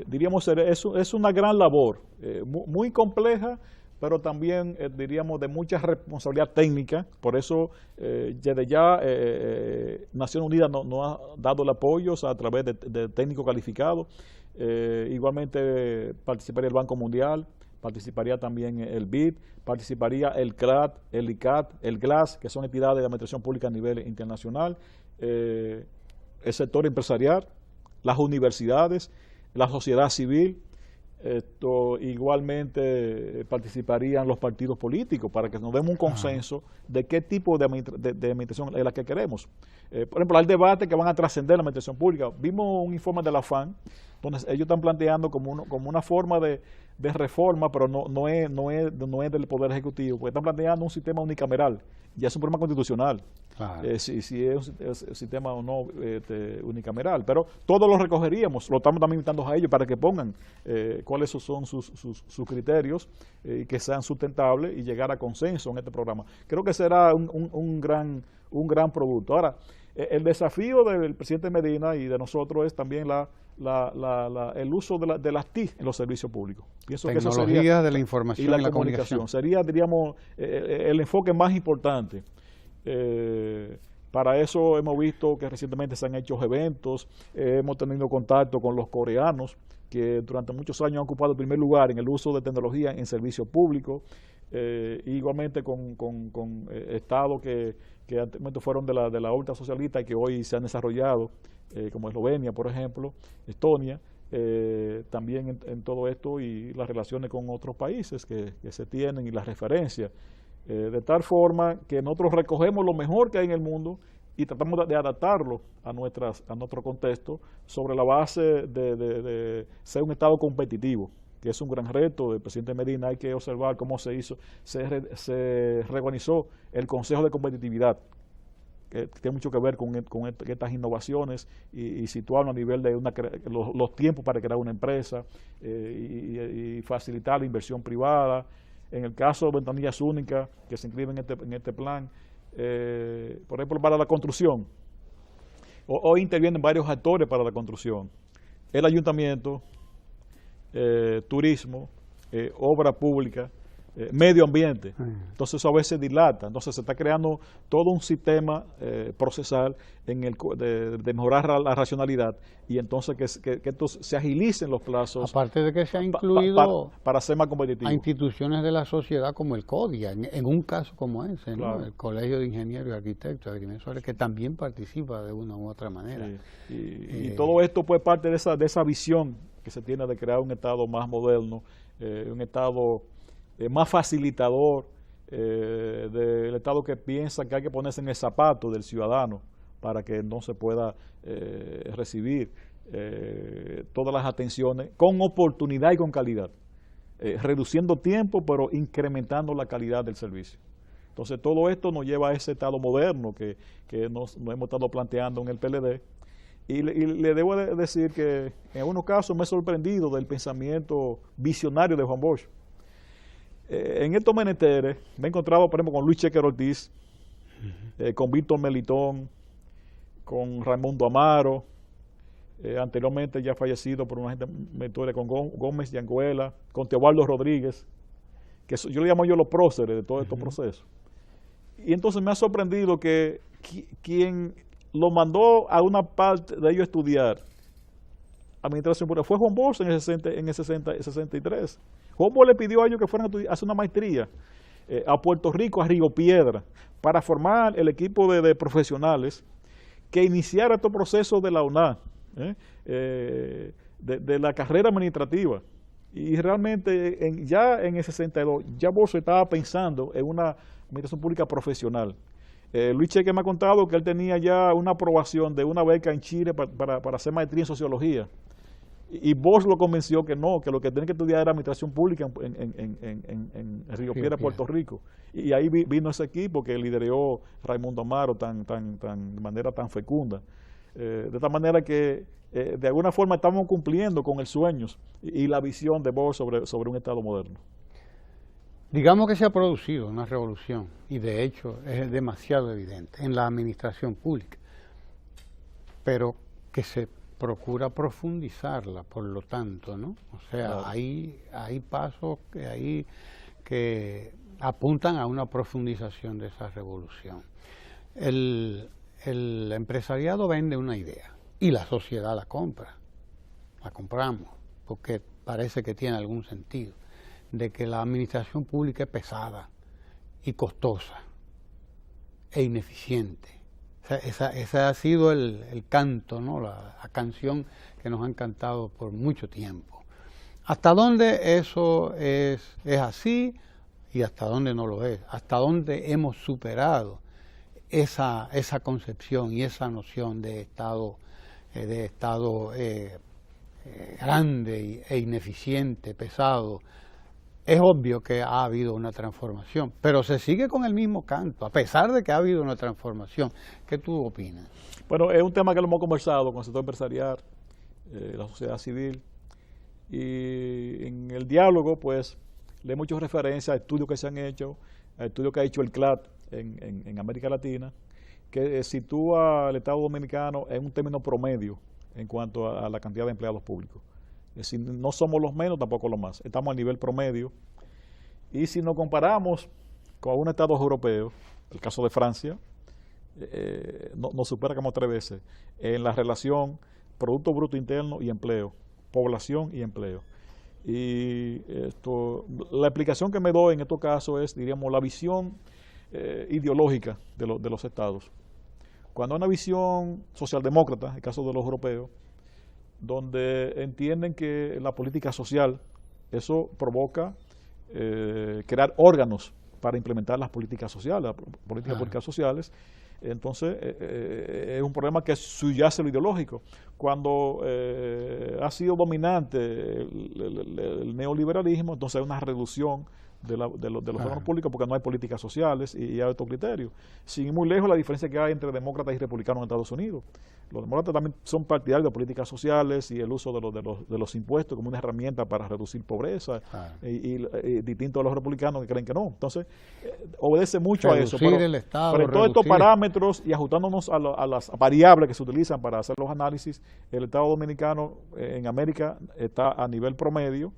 [SPEAKER 2] Diríamos, es una gran labor, muy compleja, pero también, diríamos, de mucha responsabilidad técnica. Por eso, desde ya, Naciones Unidas nos ha dado el apoyo, o sea, a través de técnicos calificados. Igualmente participaría el Banco Mundial, participaría también el BID, participaría el CRAT, el ICAT, el GLAS, que son entidades de administración pública a nivel internacional, el sector empresarial, las universidades, la sociedad civil. Igualmente participarían los partidos políticos para que nos demos un consenso de qué tipo de administración es la que queremos. Por ejemplo, hay debates que van a trascender la administración pública. Vimos un informe de la FAN donde ellos están planteando como una forma de reforma, pero no es del Poder Ejecutivo, porque están planteando un sistema unicameral. Ya es un problema constitucional, claro. Si es un sistema o no unicameral. Pero todos lo recogeríamos, lo estamos también invitando a ellos para que pongan cuáles son sus criterios y que sean sustentables y llegar a consenso en este programa. Creo que será un gran producto. Ahora, el desafío del presidente Medina y de nosotros es también el uso de las TIC en los servicios públicos. Pienso que eso sería,
[SPEAKER 1] de la información y la comunicación.
[SPEAKER 2] Sería, diríamos, el enfoque más importante. Para eso hemos visto que recientemente se han hecho eventos, hemos tenido contacto con los coreanos, que durante muchos años han ocupado el primer lugar en el uso de tecnología en servicios públicos, igualmente con estados que anteriormente fueron de la órbita socialista y que hoy se han desarrollado, como Eslovenia, por ejemplo, Estonia, también en todo esto y las relaciones con otros países que se tienen y las referencias, de tal forma que nosotros recogemos lo mejor que hay en el mundo y tratamos de adaptarlo a nuestro contexto sobre la base de ser un Estado competitivo, que es un gran reto del presidente Medina. Hay que observar cómo se reorganizó el Consejo de Competitividad, que tiene mucho que ver con estas innovaciones y situarlo a nivel de los tiempos para crear una empresa y facilitar la inversión privada. En el caso de ventanillas únicas que se inscriben en este plan, por ejemplo, para la construcción, hoy intervienen varios actores para la construcción: el ayuntamiento, turismo, obra pública, medio ambiente. Entonces eso a veces dilata. Entonces se está creando todo un sistema procesal de mejorar la racionalidad y entonces que entonces se agilicen los plazos.
[SPEAKER 1] Aparte de que se ha incluido
[SPEAKER 2] para ser más competitivo.
[SPEAKER 1] A instituciones de la sociedad como el CODIA, en un caso como ese,
[SPEAKER 2] claro.
[SPEAKER 1] ¿no? El Colegio de Ingenieros y Arquitectos Agrimensores, que también participa de una u otra manera.
[SPEAKER 2] Sí. Y todo esto pues parte de esa visión que se tiene de crear un Estado más moderno, un Estado más facilitador, del Estado que piensa que hay que ponerse en el zapato del ciudadano para que no se pueda recibir todas las atenciones con oportunidad y con calidad, reduciendo tiempo pero incrementando la calidad del servicio. Entonces todo esto nos lleva a ese Estado moderno que nos hemos estado planteando en el PLD. Y le debo decir que en algunos casos me he sorprendido del pensamiento visionario de Juan Bosch. En estos menesteres me he encontrado, por ejemplo, con Luis Chequer Ortiz, con Víctor Melitón, con Raimundo Amaro, anteriormente ya fallecido por una gente mentora, con Gómez Yanguela, con Teobaldo Rodríguez, que yo le llamo los próceres de todos estos procesos. Y entonces me ha sorprendido que quien lo mandó a una parte de ellos estudiar administración pública fue Juan Bosch en el 63. Juan Bosch le pidió a ellos que fueran a hacer una maestría a Puerto Rico, a Río Piedra, para formar el equipo de profesionales que iniciara estos procesos de la UNA, de la carrera administrativa. Y realmente ya en el 62, ya Bosch estaba pensando en una administración pública profesional. Luis Cheque me ha contado que él tenía ya una aprobación de una beca en Chile para hacer maestría en sociología. Y Bosch lo convenció que no, que lo que tenía que estudiar era administración pública en Río Piedra, Puerto Rico. Y ahí vino ese equipo que lideró Raimundo Amaro de manera tan fecunda. De tal manera que de alguna forma estamos cumpliendo con el sueño y la visión de Bosch sobre un Estado moderno.
[SPEAKER 1] Digamos que se ha producido una revolución, y de hecho es demasiado evidente, en la administración pública, pero que se procura profundizarla, por lo tanto, ¿no? O sea, hay pasos que apuntan a una profundización de esa revolución. El empresariado vende una idea y la sociedad la compra, la compramos, porque parece que tiene algún sentido, de que la administración pública es pesada y costosa e ineficiente. O sea, ese ha sido el canto, ¿no? La canción que nos han cantado por mucho tiempo. ¿Hasta dónde eso es así y hasta dónde no lo es? ¿Hasta dónde hemos superado esa concepción y esa noción de Estado grande e ineficiente, pesado? Es obvio que ha habido una transformación, pero se sigue con el mismo canto, a pesar de que ha habido una transformación. ¿Qué tú opinas?
[SPEAKER 2] Bueno, es un tema que lo hemos conversado con el sector empresarial, la sociedad civil, y en el diálogo, pues, le hemos hecho referencia a estudios que se han hecho, a estudios que ha hecho el CLAT en América Latina, que sitúa al Estado Dominicano en un término promedio en cuanto a la cantidad de empleados públicos. Es decir, no somos los menos, tampoco los más. Estamos a nivel promedio. Y si nos comparamos con algunos estados europeos, el caso de Francia, nos supera como 3 veces en la relación Producto Bruto Interno y empleo, población y empleo. Y la explicación que me doy en estos casos es, diríamos, la visión ideológica de los estados. Cuando hay una visión socialdemócrata, en el caso de los europeos, donde entienden que la política social, eso provoca crear órganos para implementar las políticas sociales, las políticas públicas sociales. Entonces, es un problema que subyace lo ideológico. Cuando ha sido dominante el neoliberalismo, entonces hay una reducción de los órganos públicos porque no hay políticas sociales y hay otros criterios. Sin ir muy lejos, la diferencia que hay entre demócratas y republicanos en Estados Unidos. Los demócratas también son partidarios de políticas sociales y el uso de los impuestos como una herramienta para reducir pobreza, y distinto a los republicanos que creen que no. Entonces, obedece mucho a eso. Pero en todos estos parámetros y ajustándonos a las variables que se utilizan para hacer los análisis, el Estado Dominicano en América está a nivel promedio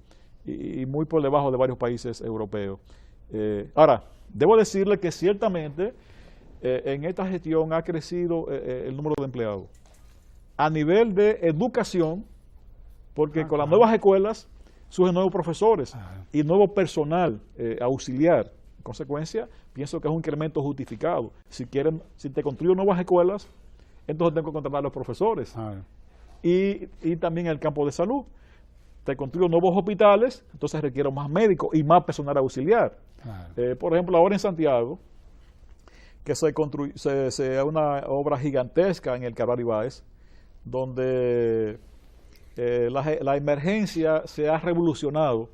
[SPEAKER 2] y muy por debajo de varios países europeos. Ahora, debo decirle que ciertamente en esta gestión ha crecido el número de empleados. A nivel de educación, porque con las nuevas escuelas surgen nuevos profesores y nuevo personal auxiliar. En consecuencia, pienso que es un incremento justificado. Si te construyo nuevas escuelas, entonces tengo que contratar a los profesores. Y también en el campo de salud. Te construyo nuevos hospitales, entonces requiero más médicos y más personal auxiliar. Por ejemplo, ahora en Santiago, que se hace una obra gigantesca en el Calvario Ibáez, donde la emergencia se ha revolucionado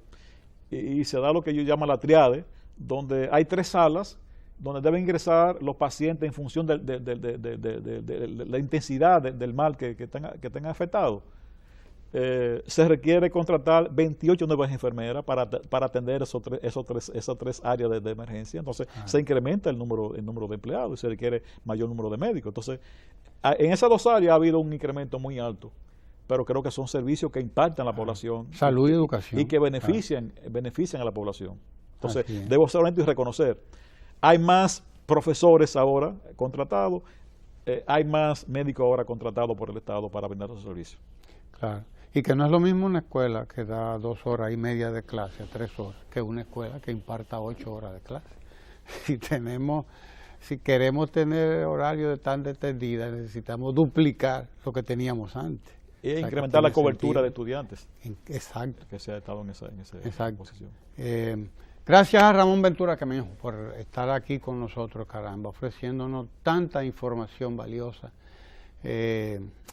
[SPEAKER 2] y se da lo que yo llamo la triade, donde hay 3 salas donde deben ingresar los pacientes en función de la intensidad del mal que tengan afectado. Se requiere contratar 28 nuevas enfermeras para atender esas tres áreas de emergencia. Entonces se incrementa el número de empleados y se requiere mayor número de médicos. Entonces, en esas 2 áreas ha habido un incremento muy alto, pero creo que son servicios que impactan a la población.
[SPEAKER 1] Salud y educación.
[SPEAKER 2] Y que benefician a la población. Entonces, debo ser honesto y reconocer, hay más profesores ahora contratados, hay más médicos ahora contratados por el Estado para brindar esos servicios.
[SPEAKER 1] Claro. Y que no es lo mismo una escuela que da 2 horas y media de clase, 3 horas, que una escuela que imparta 8 horas de clase. Si queremos tener horario de tan extendida, necesitamos duplicar lo que teníamos antes.
[SPEAKER 2] Y incrementar la cobertura de estudiantes.
[SPEAKER 1] Exacto.
[SPEAKER 2] Que se ha estado en esa posición.
[SPEAKER 1] Gracias a Ramón Ventura Camejo por estar aquí con nosotros, caramba, ofreciéndonos tanta información valiosa.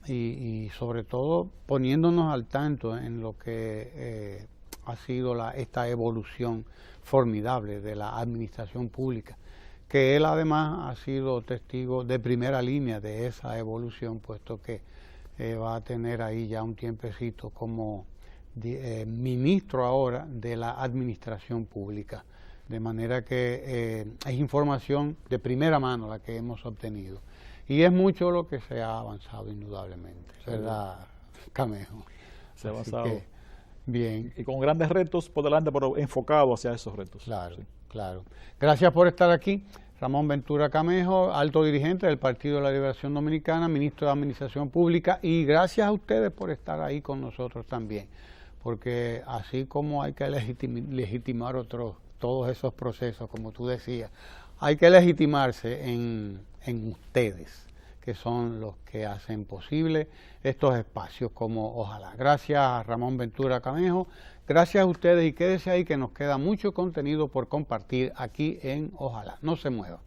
[SPEAKER 1] Y sobre todo poniéndonos al tanto en lo que ha sido esta evolución formidable de la administración pública, que él además ha sido testigo de primera línea de esa evolución, puesto que va a tener ahí ya un tiempecito como ministro ahora de la administración pública, de manera que es información de primera mano la que hemos obtenido. Y es mucho lo que se ha avanzado, indudablemente, ¿verdad, Camejo?
[SPEAKER 2] Se ha avanzado.
[SPEAKER 1] Bien.
[SPEAKER 2] Y con grandes retos por delante, pero enfocado hacia esos retos.
[SPEAKER 1] Claro, claro. Gracias por estar aquí. Ramón Ventura Camejo, alto dirigente del Partido de la Liberación Dominicana, ministro de Administración Pública, y gracias a ustedes por estar ahí con nosotros también, porque así como hay que legitimar todos esos procesos, como tú decías, hay que legitimarse en ustedes, que son los que hacen posible estos espacios como Ojalá. Gracias a Ramón Ventura Camejo, gracias a ustedes y quédese ahí que nos queda mucho contenido por compartir aquí en Ojalá. No se mueva.